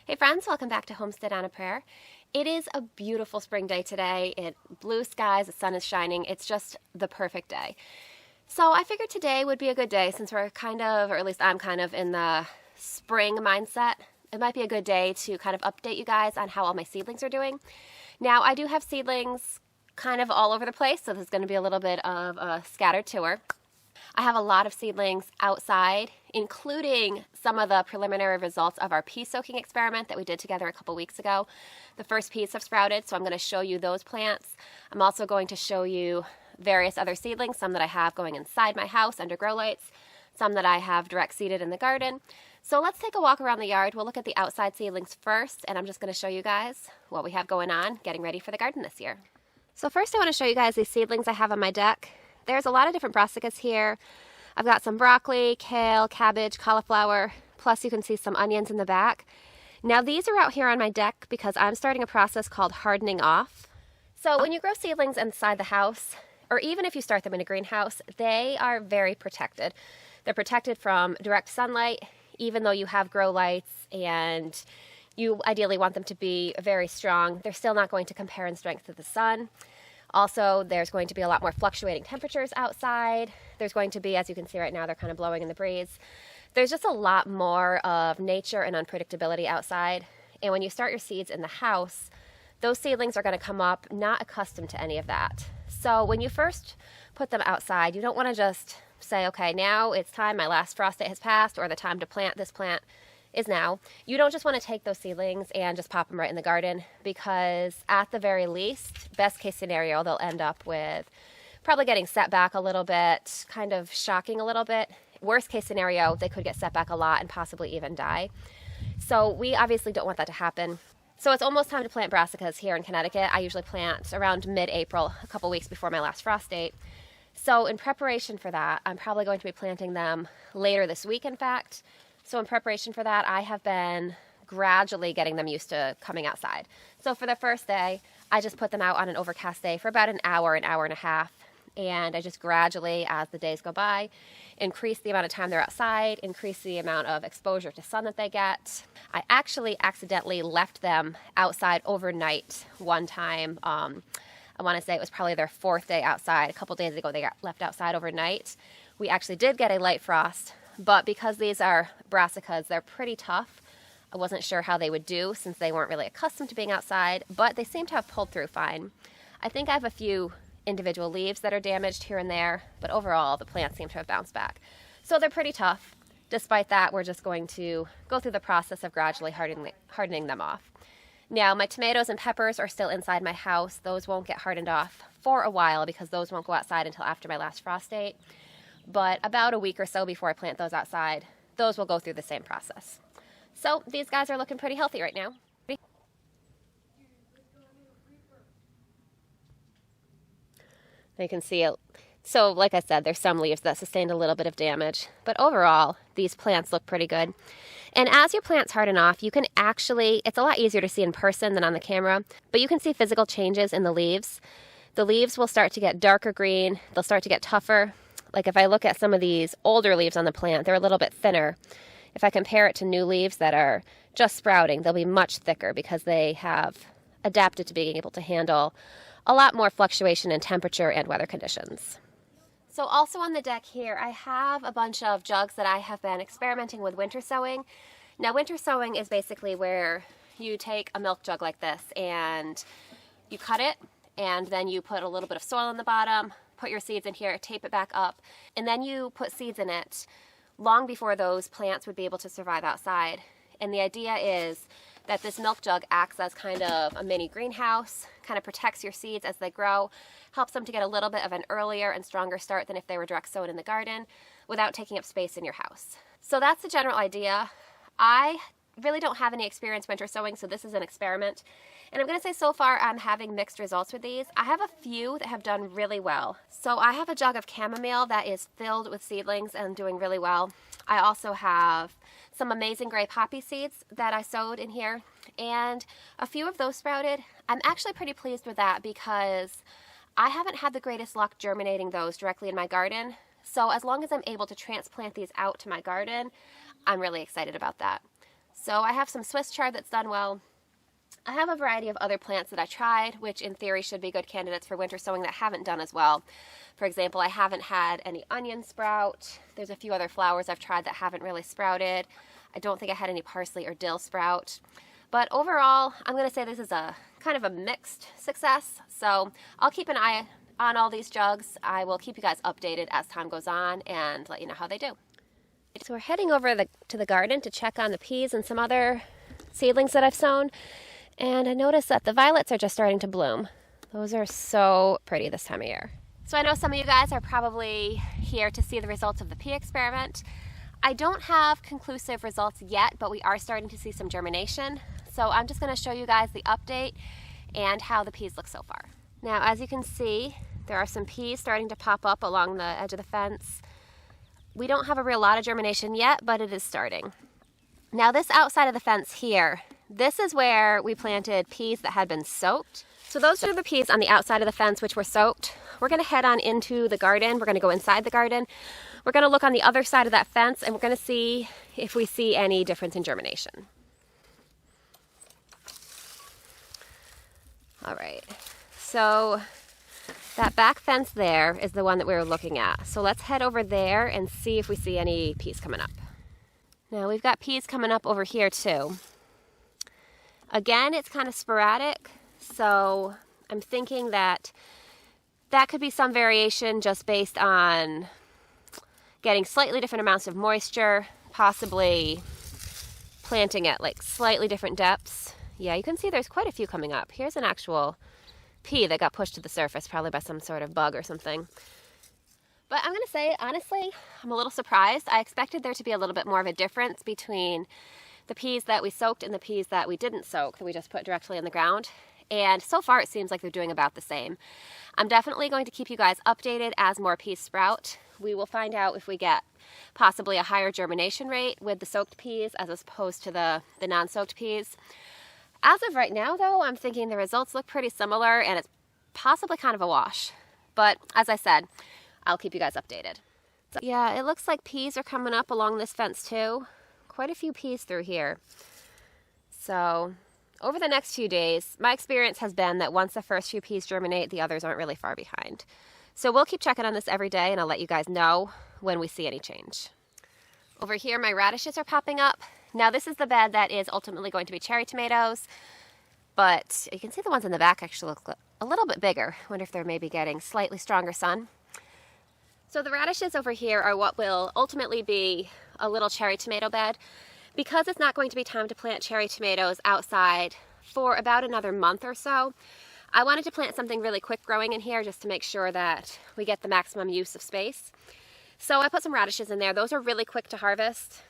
Hey friends, welcome back to Homestead on a Prayer. It is a beautiful spring day today. Blue skies, the sun is shining. It's just the perfect day. So I figured today would be a good day since we're kind of, or at least I'm kind of in the spring mindset. It might be a good day to kind of update you guys on how all my seedlings are doing. Now I do have seedlings kind of all over the place, so this is going to be a little bit of a scattered tour. I have a lot of seedlings outside, including some of the preliminary results of our pea soaking experiment that we did together a couple weeks ago. The first peas have sprouted, so I'm going to show you those plants. I'm also going to show you various other seedlings, some that I have going inside my house under grow lights, some that I have direct seeded in the garden. So let's take a walk around the yard. We'll look at the outside seedlings first, and I'm just going to show you guys what we have going on, getting ready for the garden this year. So first I want to show you guys these seedlings I have on my deck. There's a lot of different brassicas here. I've got some broccoli, kale, cabbage, cauliflower, plus you can see some onions in the back. Now these are out here on my deck because I'm starting a process called hardening off. So when you grow seedlings inside the house, or even if you start them in a greenhouse, they are very protected. They're protected from direct sunlight, even though you have grow lights and you ideally want them to be very strong. They're still not going to compare in strength to the sun. Also, there's going to be a lot more fluctuating temperatures outside. There's going to be, as you can see right now, they're kind of blowing in the breeze. There's just a lot more of nature and unpredictability outside. And when you start your seeds in the house, those seedlings are going to come up not accustomed to any of that. So when you first put them outside, you don't want to just say, okay, now it's time, my last frost date has passed, or the time to plant this plant is now. You don't just want to take those seedlings and just pop them right in the garden, because at the very least, best case scenario, they'll end up with probably getting set back a little bit, kind of shocking a little bit. Worst case scenario, they could get set back a lot and possibly even die. So we obviously don't want that to happen. So it's almost time to plant brassicas here in Connecticut. I usually plant around mid-April, a couple weeks before my last frost date. So in preparation for that, I'm probably going to be planting them later this week, in fact. So in preparation for that, I have been gradually getting them used to coming outside. So for the first day, I just put them out on an overcast day for about an hour and a half. And I just gradually, as the days go by, increase the amount of time they're outside, increase the amount of exposure to sun that they get. I actually accidentally left them outside overnight one time. I want to say it was probably their fourth day outside. A couple days ago, they got left outside overnight. We actually did get a light frost. But because these are brassicas, they're pretty tough. I wasn't sure how they would do since they weren't really accustomed to being outside, but they seem to have pulled through fine. I think I have a few individual leaves that are damaged here and there, but overall the plants seem to have bounced back. So they're pretty tough. Despite that, we're just going to go through the process of gradually hardening them off. Now, my tomatoes and peppers are still inside my house. Those won't get hardened off for a while because those won't go outside until after my last frost date. But about a week or so before I plant those outside, those will go through the same process. So these guys are looking pretty healthy right now. You can see it. So like I said, there's some leaves that sustained a little bit of damage, but overall, these plants look pretty good. And as your plants harden off, you can actually, it's a lot easier to see in person than on the camera, but you can see physical changes in the leaves. The leaves will start to get darker green, they'll start to get tougher. Like if I look at some of these older leaves on the plant, they're a little bit thinner. If I compare it to new leaves that are just sprouting, they'll be much thicker because they have adapted to being able to handle a lot more fluctuation in temperature and weather conditions. So also on the deck here, I have a bunch of jugs that I have been experimenting with winter sowing. Now winter sowing is basically where you take a milk jug like this and you cut it, and then you put a little bit of soil in the bottom, put your seeds in here, tape it back up, and then you put seeds in it long before those plants would be able to survive outside. And the idea is that this milk jug acts as kind of a mini greenhouse, kind of protects your seeds as they grow, helps them to get a little bit of an earlier and stronger start than if they were direct sown in the garden without taking up space in your house. So that's the general idea. I really don't have any experience winter sowing, so this is an experiment. And I'm going to say so far I'm having mixed results with these. I have a few that have done really well. So I have a jug of chamomile that is filled with seedlings and doing really well. I also have some amazing gray poppy seeds that I sowed in here, and a few of those sprouted. I'm actually pretty pleased with that because I haven't had the greatest luck germinating those directly in my garden. So as long as I'm able to transplant these out to my garden, I'm really excited about that. So I have some Swiss chard that's done well. I have a variety of other plants that I tried, which in theory should be good candidates for winter sowing that haven't done as well. For example, I haven't had any onion sprout. There's a few other flowers I've tried that haven't really sprouted. I don't think I had any parsley or dill sprout. But overall, I'm going to say this is a kind of a mixed success. So I'll keep an eye on all these jugs. I will keep you guys updated as time goes on and let you know how they do. So we're heading over to the garden to check on the peas and some other seedlings that I've sown. And I noticed that the violets are just starting to bloom. Those are so pretty this time of year. So I know some of you guys are probably here to see the results of the pea experiment. I don't have conclusive results yet, but we are starting to see some germination. So I'm just going to show you guys the update and how the peas look so far. Now, as you can see, there are some peas starting to pop up along the edge of the fence. We don't have a real lot of germination yet, but it is starting. Now, this outside of the fence here, this is where we planted peas that had been soaked. So those are the peas on the outside of the fence which were soaked. We're going to head on into the garden. We're going to go inside the garden. We're going to look on the other side of that fence and we're going to see if we see any difference in germination. All right, so that back fence there is the one that we were looking at. So let's head over there and see if we see any peas coming up. Now we've got peas coming up over here too. Again, it's kind of sporadic, so I'm thinking that could be some variation just based on getting slightly different amounts of moisture, possibly planting at like slightly different depths. Yeah, you can see there's quite a few coming up. Here's an actual pea that got pushed to the surface, probably by some sort of bug or something. But I'm going to say, honestly, I'm a little surprised. I expected there to be a little bit more of a difference between the peas that we soaked and the peas that we didn't soak, that we just put directly in the ground. And so far it seems like they're doing about the same. I'm definitely going to keep you guys updated as more peas sprout. We will find out if we get possibly a higher germination rate with the soaked peas as opposed to the non-soaked peas. As of right now though, I'm thinking the results look pretty similar and it's possibly kind of a wash. But as I said, I'll keep you guys updated. So, yeah, it looks like peas are coming up along this fence too. Quite a few peas through here. So over the next few days, my experience has been that once the first few peas germinate, the others aren't really far behind. So we'll keep checking on this every day and I'll let you guys know when we see any change. Over here, my radishes are popping up. Now this is the bed that is ultimately going to be cherry tomatoes, but you can see the ones in the back actually look a little bit bigger. I wonder if they're maybe getting slightly stronger sun. So the radishes over here are what will ultimately be a little cherry tomato bed. Because it's not going to be time to plant cherry tomatoes outside for about another month or so, I wanted to plant something really quick growing in here just to make sure that we get the maximum use of space. So I put some radishes in there. Those are really quick to harvest.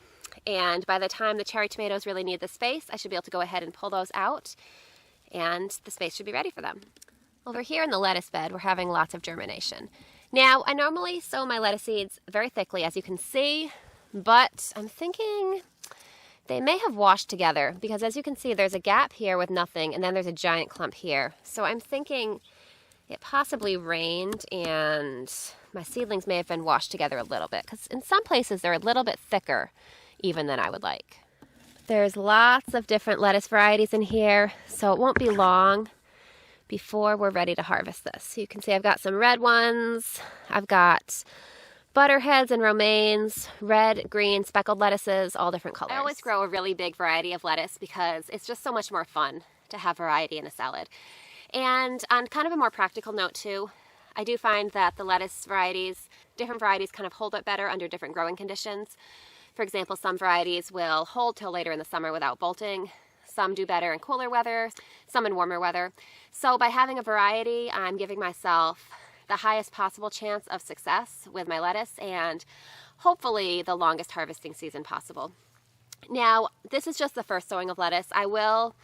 And by the time the cherry tomatoes really need the space, I should be able to go ahead and pull those out and the space should be ready for them. Over here in the lettuce bed, we're having lots of germination. Now, I normally sow my lettuce seeds very thickly, as you can see, but I'm thinking they may have washed together because as you can see, there's a gap here with nothing and then there's a giant clump here. So I'm thinking it possibly rained and my seedlings may have been washed together a little bit because in some places they're a little bit thicker even than I would like. There's lots of different lettuce varieties in here, so it won't be long before we're ready to harvest this. So you can see I've got some red ones, I've got butterheads and romaines, red, green, speckled lettuces, all different colors. I always grow a really big variety of lettuce because it's just so much more fun to have variety in a salad. And on kind of a more practical note too, I do find that the lettuce varieties, different varieties kind of hold up better under different growing conditions. For example, some varieties will hold till later in the summer without bolting. Some do better in cooler weather, some in warmer weather. So by having a variety, I'm giving myself the highest possible chance of success with my lettuce and hopefully the longest harvesting season possible. Now, this is just the first sowing of lettuce. I will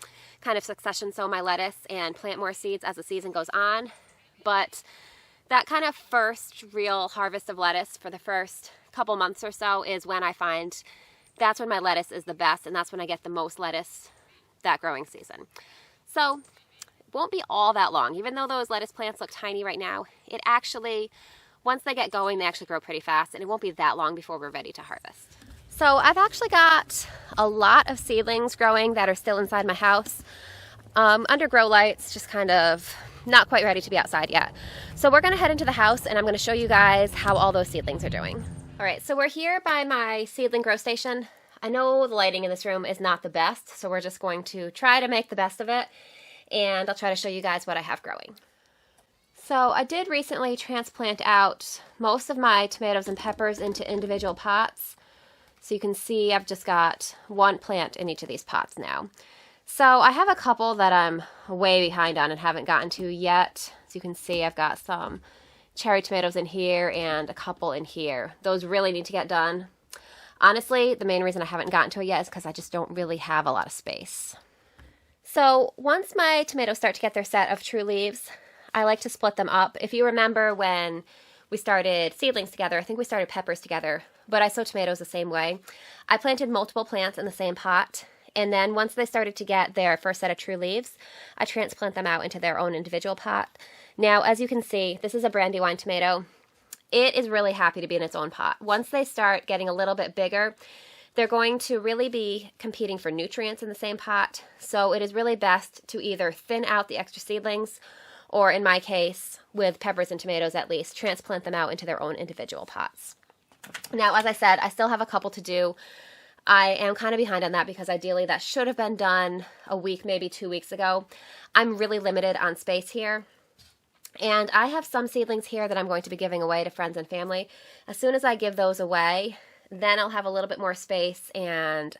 kind of succession sow my lettuce and plant more seeds as the season goes on, but that kind of first real harvest of lettuce for the first couple months or so is when I find that's when my lettuce is the best and that's when I get the most lettuce that growing season. So it won't be all that long. Even though those lettuce plants look tiny right now, it actually, once they get going, they actually grow pretty fast and it won't be that long before we're ready to harvest. So I've actually got a lot of seedlings growing that are still inside my house, under grow lights, just kind of not quite ready to be outside yet. So we're gonna head into the house and I'm gonna show you guys how all those seedlings are doing. All right, so we're here by my seedling grow station. I know the lighting in this room is not the best, so we're just going to try to make the best of it, and I'll try to show you guys what I have growing. So I did recently transplant out most of my tomatoes and peppers into individual pots. So you can see I've just got one plant in each of these pots now. So I have a couple that I'm way behind on and haven't gotten to yet. As you can see, I've got some cherry tomatoes in here and a couple in here. Those really need to get done. Honestly, the main reason I haven't gotten to it yet is because I just don't really have a lot of space. So once my tomatoes start to get their set of true leaves, I like to split them up. If you remember when we started seedlings together, I think we started peppers together, but I sow tomatoes the same way. I planted multiple plants in the same pot, and then once they started to get their first set of true leaves, I transplant them out into their own individual pot. Now, as you can see, this is a Brandywine tomato. It is really happy to be in its own pot. Once they start getting a little bit bigger, they're going to really be competing for nutrients in the same pot, so it is really best to either thin out the extra seedlings, or in my case, with peppers and tomatoes at least, transplant them out into their own individual pots. Now, as I said, I still have a couple to do. I am kind of behind on that because ideally that should have been done a week, maybe 2 weeks ago. I'm really limited on space here. And I have some seedlings here that I'm going to be giving away to friends and family. As soon as I give those away, then I'll have a little bit more space and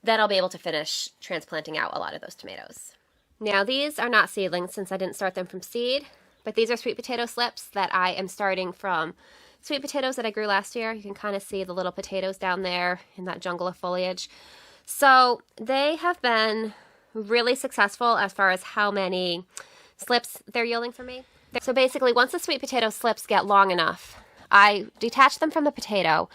then I'll be able to finish transplanting out a lot of those tomatoes. Now, these are not seedlings since I didn't start them from seed, but these are sweet potato slips that I am starting from sweet potatoes that I grew last year. You can kind of see the little potatoes down there in that jungle of foliage. So they have been really successful as far as how many slips they're yielding for me. So basically, once the sweet potato slips get long enough, I detach them from the potato.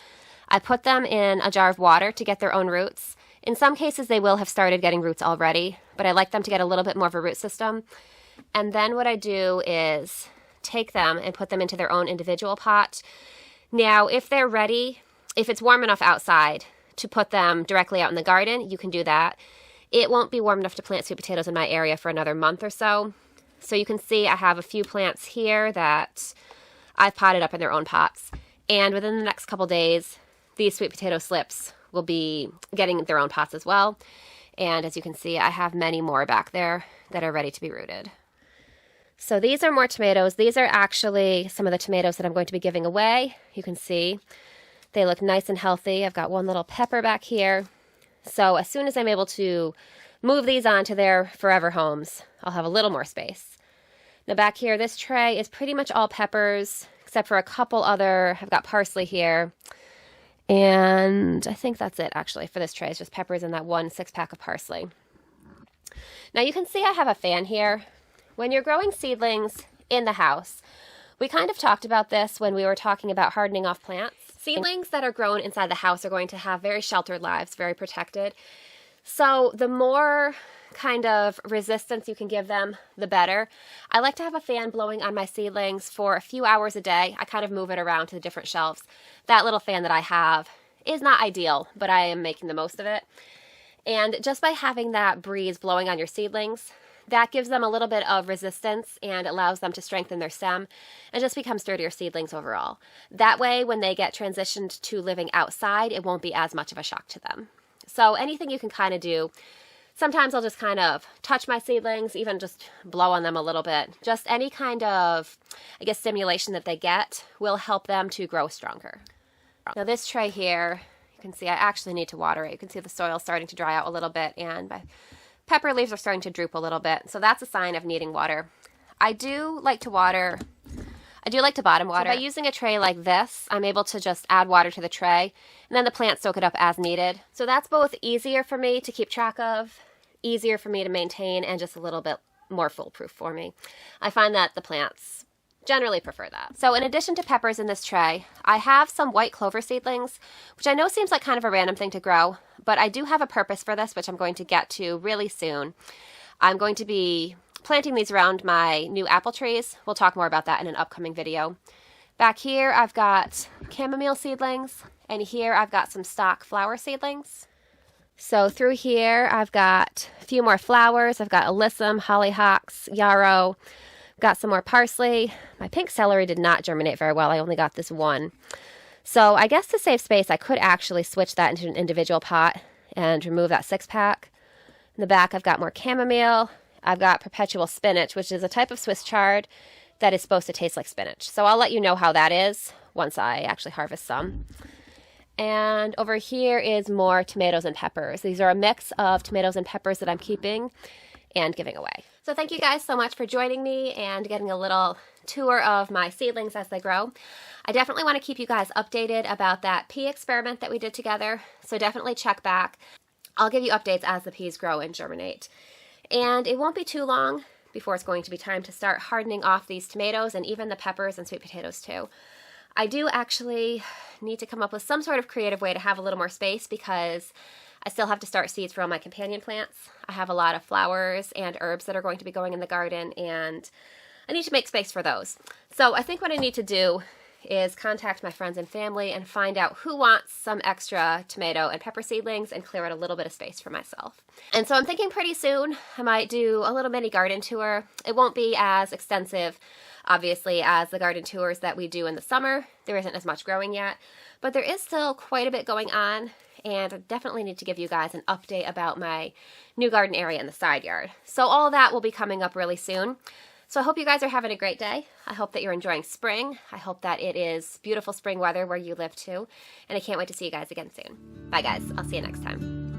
I put them in a jar of water to get their own roots. In some cases, they will have started getting roots already, but I like them to get a little bit more of a root system. And then what I do is take them and put them into their own individual pot. Now, if they're ready, if it's warm enough outside to put them directly out in the garden, you can do that. It won't be warm enough to plant sweet potatoes in my area for another month or so. So you can see I have a few plants here that I've potted up in their own pots. And within the next couple days, these sweet potato slips will be getting their own pots as well. And as you can see, I have many more back there that are ready to be rooted. So these are more tomatoes. These are actually some of the tomatoes that I'm going to be giving away. You can see they look nice and healthy. I've got one little pepper back here. So as soon as I'm able to move these on to their forever homes, I'll have a little more space. Now back here, this tray is pretty much all peppers, except for a couple other. I've got parsley here. And I think that's it actually for this tray. It's just peppers and that 1 6-pack of parsley. Now you can see I have a fan here. When you're growing seedlings in the house, we kind of talked about this when we were talking about hardening off plants. Seedlings that are grown inside the house are going to have very sheltered lives, very protected. So the more kind of resistance you can give them, the better. I like to have a fan blowing on my seedlings for a few hours a day. I kind of move it around to the different shelves. That little fan that I have is not ideal, but I am making the most of it. And just by having that breeze blowing on your seedlings, that gives them a little bit of resistance and allows them to strengthen their stem and just become sturdier seedlings overall. That way, when they get transitioned to living outside, it won't be as much of a shock to them. So anything you can kind of do. Sometimes I'll just kind of touch my seedlings, even just blow on them a little bit. Just any kind of, I guess, stimulation that they get will help them to grow stronger. Now this tray here, you can see I actually need to water it. You can see the soil starting to dry out a little bit and my pepper leaves are starting to droop a little bit. So that's a sign of needing water. I do like to bottom water. So by using a tray like this, I'm able to just add water to the tray and then the plants soak it up as needed. So that's both easier for me to keep track of, easier for me to maintain, and just a little bit more foolproof for me. I find that the plants generally prefer that. So in addition to peppers in this tray, I have some white clover seedlings, which I know seems like kind of a random thing to grow, but I do have a purpose for this, which I'm going to get to really soon. I'm going to be planting these around my new apple trees. We'll talk more about that in an upcoming video. Back here, I've got chamomile seedlings, And here I've got some stock flower seedlings. So through here I've got a few more flowers. I've got alyssum, hollyhocks, yarrow, got some more parsley. My pink celery did not germinate very well. I only got this one. So I guess to save space I could actually switch that into an individual pot and remove that 6-pack. In the back I've got more chamomile. I've got perpetual spinach, which is a type of Swiss chard that is supposed to taste like spinach. So I'll let you know how that is once I actually harvest some. And over here is more tomatoes and peppers. These are a mix of tomatoes and peppers that I'm keeping and giving away. So thank you guys so much for joining me and getting a little tour of my seedlings as they grow. I definitely want to keep you guys updated about that pea experiment that we did together, so definitely check back. I'll give you updates as the peas grow and germinate. And it won't be too long before it's going to be time to start hardening off these tomatoes and even the peppers and sweet potatoes too. I do actually need to come up with some sort of creative way to have a little more space because I still have to start seeds for all my companion plants. I have a lot of flowers and herbs that are going to be going in the garden, and I need to make space for those. So I think what I need to do is contact my friends and family and find out who wants some extra tomato and pepper seedlings and clear out a little bit of space for myself. And so I'm thinking pretty soon I might do a little mini garden tour. It won't be as extensive, obviously, as the garden tours that we do in the summer. There isn't as much growing yet, but there is still quite a bit going on, and I definitely need to give you guys an update about my new garden area in the side yard. So all that will be coming up really soon. So I hope you guys are having a great day. I hope that you're enjoying spring. I hope that it is beautiful spring weather where you live too. And I can't wait to see you guys again soon. Bye guys. I'll see you next time.